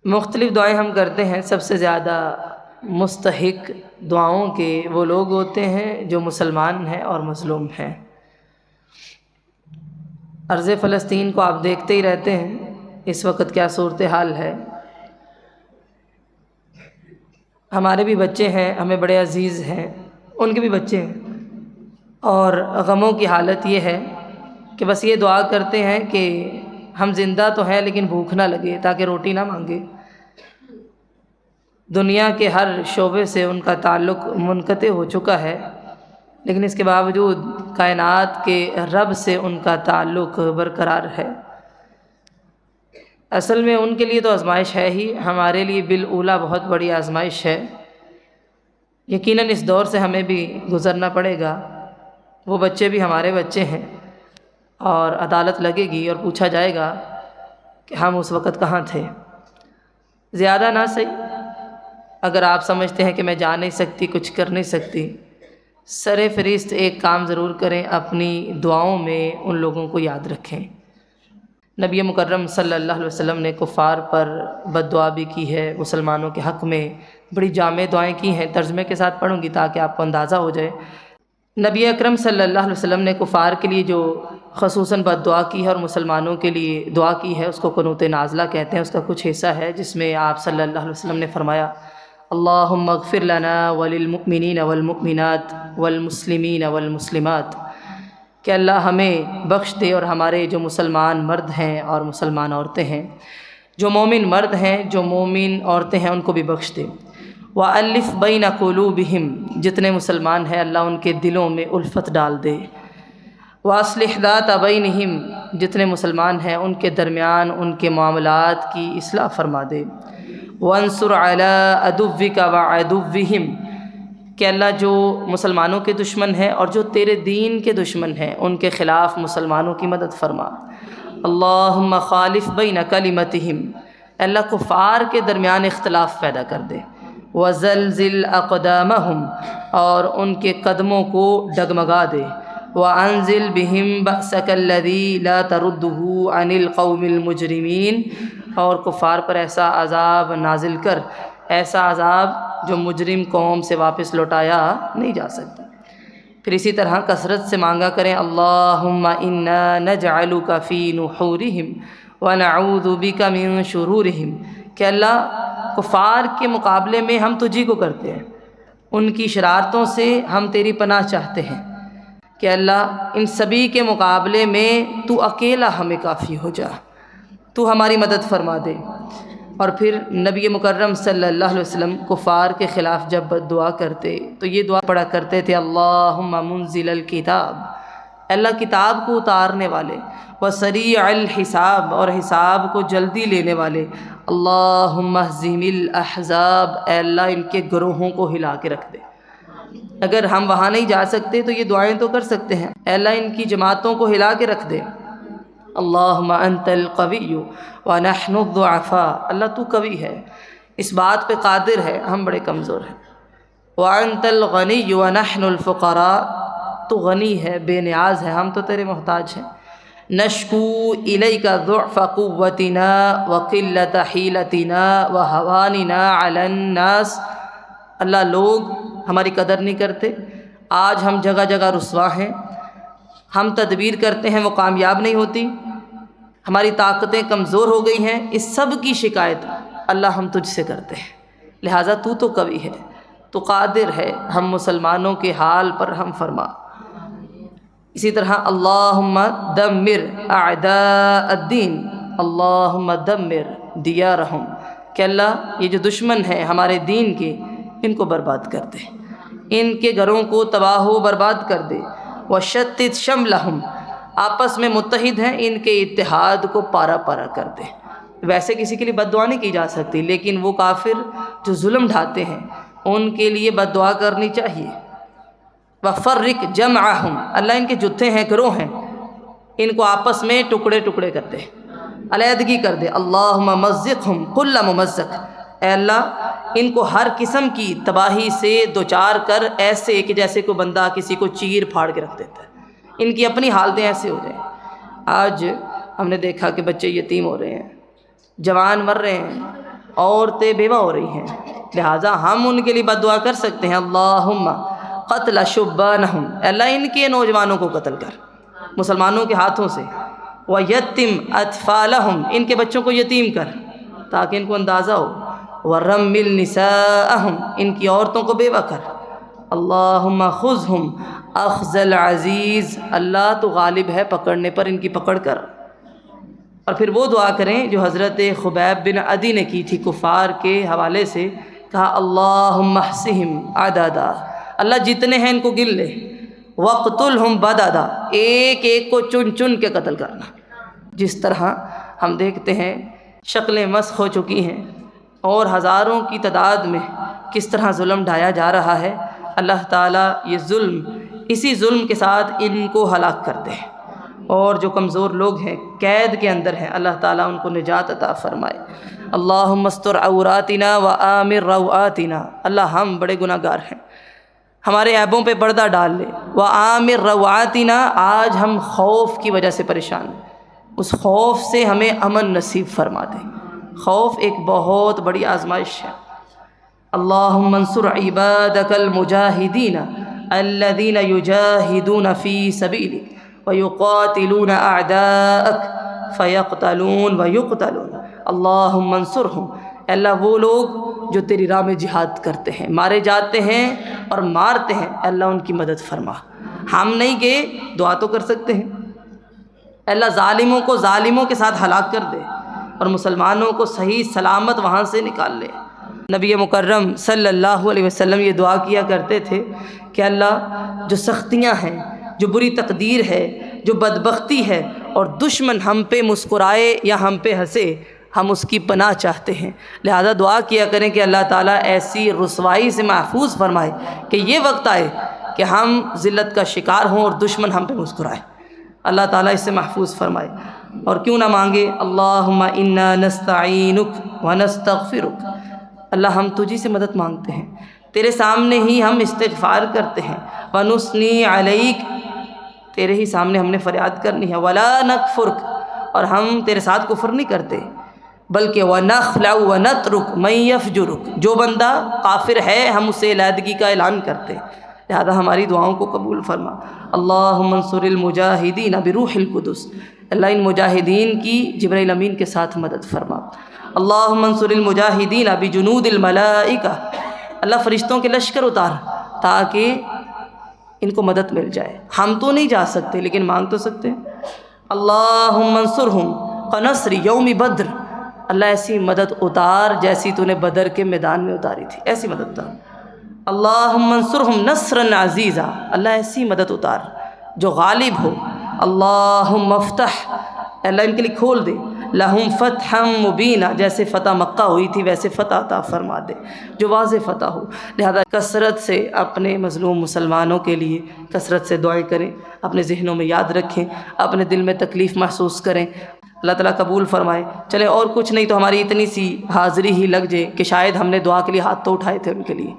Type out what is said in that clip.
مختلف دعائیں ہم کرتے ہیں، سب سے زیادہ مستحق دعاؤں کے وہ لوگ ہوتے ہیں جو مسلمان ہیں اور مظلوم ہیں۔ ارض فلسطین کو آپ دیکھتے ہی رہتے ہیں اس وقت کیا صورتحال ہے۔ ہمارے بھی بچے ہیں، ہمیں بڑے عزیز ہیں، ان کے بھی بچے ہیں، اور غموں کی حالت یہ ہے کہ بس یہ دعا کرتے ہیں کہ ہم زندہ تو ہیں لیکن بھوک نہ لگے، تاکہ روٹی نہ مانگے۔ دنیا کے ہر شعبے سے ان کا تعلق منقطع ہو چکا ہے، لیکن اس کے باوجود کائنات کے رب سے ان کا تعلق برقرار ہے۔ اصل میں ان کے لیے تو آزمائش ہے ہی، ہمارے لیے بالاولیٰ بہت بڑی آزمائش ہے۔ یقیناً اس دور سے ہمیں بھی گزرنا پڑے گا، وہ بچے بھی ہمارے بچے ہیں، اور عدالت لگے گی اور پوچھا جائے گا کہ ہم اس وقت کہاں تھے۔ زیادہ نہ صحیح، اگر آپ سمجھتے ہیں کہ میں جا نہیں سکتی، کچھ کر نہیں سکتی، سر فہرست ایک کام ضرور کریں، اپنی دعاؤں میں ان لوگوں کو یاد رکھیں۔ نبی مکرم صلی اللہ علیہ وسلم نے کفار پر بد دعا بھی کی ہے، مسلمانوں کے حق میں بڑی جامع دعائیں کی ہیں۔ ترجمے کے ساتھ پڑھوں گی تاکہ آپ کو اندازہ ہو جائے۔ نبی اکرم صلی اللہ علیہ وسلم نے کفار کے لیے جو خصوصاً بد دعا کی ہے اور مسلمانوں کے لیے دعا کی ہے، اس کو قنوت نازلہ کہتے ہیں۔ اس کا کچھ حصہ ہے جس میں آپ صلی اللہ علیہ وسلم نے فرمایا: اللہم اغفر لنا وللمؤمنین والمؤمنات والمسلمین والمسلمات، کہ اللہ ہمیں بخش دے اور ہمارے جو مسلمان مرد ہیں اور مسلمان عورتیں ہیں، جو مومن مرد ہیں، جو مومن عورتیں ہیں، ان کو بھی بخش دے۔ وَأَلِّفْ بَيْنَ قُلُوبِهِمْ، جتنے مسلمان ہیں اللہ ان کے دلوں میں الفت ڈال دے۔ وَأَصْلِحْ ذَاتَ بَيْنِهِمْ، جتنے مسلمان ہیں ان کے درمیان ان کے معاملات کی اصلاح فرما دے۔ وَانصُرْ عَلَىٰ عَدُوِّكَ وَعَدُوِّهِمْ، کہ اللہ جو مسلمانوں کے دشمن ہیں اور جو تیرے دین کے دشمن ہیں ان کے خلاف مسلمانوں کی مدد فرما۔ اللہم خالف بین کلمتہم، اللہ کفار کے درمیان اختلاف پیدا کر دے۔ وزلزل اقدامہم، اور ان کے قدموں کو ڈگمگا دے۔ وانزل بہم بأسک الذی لا تردہ عن القوم المجرمین، اور کفار پر ایسا عذاب نازل کر، ایسا عذاب جو مجرم قوم سے واپس لوٹایا نہیں جا سکتا۔ پھر اسی طرح کثرت سے مانگا کریں: اللہم انا نجعلک فی نحورہم ونعوذ بک من شرورہم، کہ اللہ کفار کے مقابلے میں ہم تجھی کو کرتے ہیں، ان کی شرارتوں سے ہم تیری پناہ چاہتے ہیں، کہ اللہ ان سبھی کے مقابلے میں تو اکیلا ہمیں کافی ہو جا، تو ہماری مدد فرما دے۔ اور پھر نبی مکرم صلی اللہ علیہ وسلم کفار کے خلاف جب بد دعا کرتے تو یہ دعا پڑھا کرتے تھے: اللہم منزل الکتاب، اللہ کتاب کو اتارنے والے، وسریع الحساب، اور حساب کو جلدی لینے والے، اللہم اہزم الاحزاب، اے اللہ ان کے گروہوں کو ہلا کے رکھ دے۔ اگر ہم وہاں نہیں جا سکتے تو یہ دعائیں تو کر سکتے ہیں: اے اللہ ان کی جماعتوں کو ہلا کے رکھ دے۔ اللہم انت القوی ونحن الضعفاء، اللہ تو قوی ہے، اس بات پہ قادر ہے، ہم بڑے کمزور ہیں۔ وانت الغنی ونحن الفقراء، تو غنی ہے، بے نیاز ہے، ہم تو تیرے محتاج ہیں۔ نشکو الیک ضعف قوتنا وقلت حیلتنا وہواننا علی الناس، اللہ لوگ ہماری قدر نہیں کرتے، آج ہم جگہ جگہ رسوا ہیں، ہم تدبیر کرتے ہیں وہ کامیاب نہیں ہوتی، ہماری طاقتیں کمزور ہو گئی ہیں، اس سب کی شکایت اللہ ہم تجھ سے کرتے ہیں، لہٰذا تو قوی ہے، تو قادر ہے، ہم مسلمانوں کے حال پر ہم فرما۔ اسی طرح اللہم دمر اعداء الدین، اللہم دمر دیارہم، کہ اللہ یہ جو دشمن ہیں ہمارے دین کے، ان کو برباد کر دے، ان کے گھروں کو تباہ و برباد کر دے۔ وشتت شملہم، آپس میں متحد ہیں، ان کے اتحاد کو پارا پارا کر دے۔ ویسے کسی کے لیے بد دعا نہیں کی جا سکتی، لیکن وہ کافر جو ظلم ڈھاتے ہیں ان کے لیے بد دعا کرنی چاہیے۔ وفرق جمعہم، اللہ ان کے جتھے ہیں، گروہ ہیں، ان کو آپس میں ٹکڑے ٹکڑے کر دے، علیحدگی کر دے۔ اللہم مزقہم کل ممزق، اے اللہ ان کو ہر قسم کی تباہی سے دوچار کر، ایسے کہ جیسے کوئی بندہ کسی کو چیر پھاڑ کے رکھ دیتا ہے، ان کی اپنی حالتیں ایسے ہو جائیں۔ آج ہم نے دیکھا کہ بچے یتیم ہو رہے ہیں، جوان مر رہے ہیں، عورتیں بیوہ ہو رہی ہیں، لہٰذا ہم ان کے لیے بد دعا کر سکتے ہیں، اللہم قتل شبانہم، اللہ ان کے نوجوانوں کو قتل کر مسلمانوں کے ہاتھوں سے، وَيَتِّمْ أَطْفَالَهُمْ، ان کے بچوں کو یتیم کر تاکہ ان کو اندازہ ہو، وَرَمِّلْ نِسَاءَهُمْ، ان کی عورتوں کو بیوہ کر، اللہم خُذْهُمْ اخذ العزیز، اللہ تو غالب ہے پکڑنے پر، ان کی پکڑ کر۔ اور پھر وہ دعا کریں جو حضرت خبیب بن عدی نے کی تھی کفار کے حوالے سے، کہا اللہم احصہم عددا، اللہ جتنے ہیں ان کو گن لے، وقتلہم بددا، ایک ایک کو چن چن کے قتل کرنا۔ جس طرح ہم دیکھتے ہیں شکلیں مسخ ہو چکی ہیں اور ہزاروں کی تعداد میں کس طرح ظلم ڈھایا جا رہا ہے، اللہ تعالیٰ یہ ظلم، اسی ظلم کے ساتھ ان کو ہلاک کرتے ہیں، اور جو کمزور لوگ ہیں قید کے اندر ہیں اللہ تعالیٰ ان کو نجات عطا فرمائے۔ اللہم استر عوراتنا وآمر روآتنا، اللہ ہم بڑے گناہ گار ہیں، ہمارے عیبوں پہ پردہ ڈال لے، وآمر روآتنا، آج ہم خوف کی وجہ سے پریشان ہیں، اس خوف سے ہمیں امن نصیب فرما دے، خوف ایک بہت بڑی آزمائش ہے۔ اللہم انصر عبادک المجاہدین الذین یجاہدون فی سبیلک وَيُقَاتِلُونَ أَعْدَاءَكَ فَيَقْتَلُونَ وَيُقْتَلُونَ، اللہم انصرہم، اللہ وہ لوگ جو تیری راہ میں جہاد کرتے ہیں، مارے جاتے ہیں اور مارتے ہیں، اللہ ان کی مدد فرما۔ ہم نہیں گئے، دعا تو کر سکتے ہیں، اللہ ظالموں کو ظالموں کے ساتھ ہلاک کر دے اور مسلمانوں کو صحیح سلامت وہاں سے نکال لے۔ نبی مکرم صلی اللہ علیہ وسلم یہ دعا کیا کرتے تھے کہ اللہ جو سختیاں ہیں، جو بری تقدیر ہے، جو بدبختی ہے اور دشمن ہم پہ مسکرائے یا ہم پہ ہنسے، ہم اس کی پناہ چاہتے ہیں، لہذا دعا کیا کریں کہ اللہ تعالیٰ ایسی رسوائی سے محفوظ فرمائے کہ یہ وقت آئے کہ ہم ذلت کا شکار ہوں اور دشمن ہم پہ مسکرائے، اللہ تعالیٰ اس سے محفوظ فرمائے۔ اور کیوں نہ مانگے، اللہم انا نستعینک ونستغفرک، اللہ ہم تجھی سے مدد مانگتے ہیں، تیرے سامنے ہی ہم استغفار کرتے ہیں، ونثنی علیک، تیرے ہی سامنے ہم نے فریاد کرنی ہے، ولا نکفرک، اور ہم تیرے ساتھ کفر نہیں کرتے، بلکہ ونخلع ونترک من یفجرک، جو بندہ کافر ہے ہم اسے علیحدگی کا اعلان کرتے ہیں، لہذا ہماری دعاؤں کو قبول فرما۔ اللہم انصر المجاہدین بروح القدس، اللہ ان مجاہدین کی جبرائیل امین کے ساتھ مدد فرما۔ اللہم انصر المجاہدین بجنود الملائکہ، اللہ فرشتوں کے لشکر اتار تاکہ ان کو مدد مل جائے، ہم تو نہیں جا سکتے لیکن مانگ تو سکتے ہیں۔ اللہم انصرہم کنصر یوم بدر، اللہ ایسی مدد اتار جیسی تو نے بدر کے میدان میں اتاری تھی، ایسی مدد اتار۔ اللہم انصرہم نصرا عزیزا، اللہ ایسی مدد اتار جو غالب ہو۔ اللہم افتح، اللہ ان کے لیے کھول دے، لہم فتحا مبینا، جیسے فتح مکہ ہوئی تھی ویسے فتح عطا فرما دے جو واضح فتح ہو۔ لہذا کثرت سے اپنے مظلوم مسلمانوں کے لیے کثرت سے دعائیں کریں، اپنے ذہنوں میں یاد رکھیں، اپنے دل میں تکلیف محسوس کریں، اللہ تعالیٰ قبول فرمائے۔ چلے اور کچھ نہیں تو ہماری اتنی سی حاضری ہی لگ جائے کہ شاید ہم نے دعا کے لیے ہاتھ تو اٹھائے تھے ان کے لیے۔